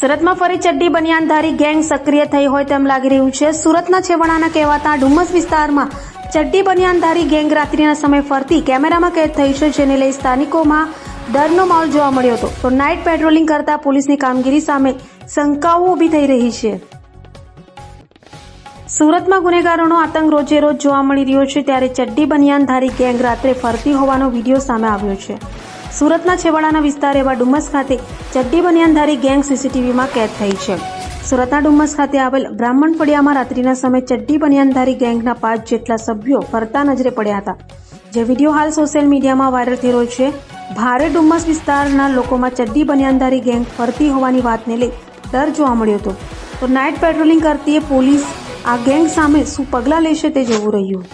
સુરતમાં ફરી ચડ્ડી બનિયાનધારી ગેંગ સક્રિય થઈ હોય તેમ લાગી રહ્યું છે। સુરતના છેવાડાના કહેવાતા ડુમ્મસ વિસ્તારમાં ચડ્ડી બનિયાનધારી ગેંગ રાત્રિના સમયે ફરતી કેમેરામાં કેદ થઈ છે, જેને લઈ સ્થાનિકોમાં ડરનો માહોલ જોવા મળ્યો હતો। તો નાઇટ પેટ્રોલિંગ કરતા પોલીસની કામગીરી સામે શંકાઓ ઊભી થઈ રહી છે। સુરતમાં ગુનેગારોનો આતંક રોજે રોજ જોવા મળી રહ્યો છે, ત્યારે ચડ્ડી બનિયાનધારી ગેંગ રાત્રે ફરતી હોવાનો વિડીયો સામે આવ્યો છે। સુરતના છેવાડાના વિસ્તાર એવા ડુમ્મસ ખાતે ચડ્ડી બનિયાનધારી ગેંગ સીસીટીવીમાં કેદ થઈ છે। સુરતના ડુમ્મસ ખાતે આવેલ બ્રાહ્મણ ફળિયામાં રાત્રિના સમયે ચડ્ડી બનિયાનધારી ગેંગના 5 જેટલા સભ્યો ફરતા નજરે પડ્યા હતા, જે વિડીયો હાલ સોશિયલ મીડિયામાં વાયરલ થઈ રહ્યો છે। ભારે ડુમ્મસ વિસ્તારના લોકોમાં ચડ્ડી બનિયાનધારી ગેંગ ફરતી હોવાની વાતને લઈ ડર જોવા મળ્યો હતો। તો નાઇટ પેટ્રોલિંગ કરતી પોલીસ આ ગેંગ સામે શું પગલાં લેશે તે જોવું રહ્યું।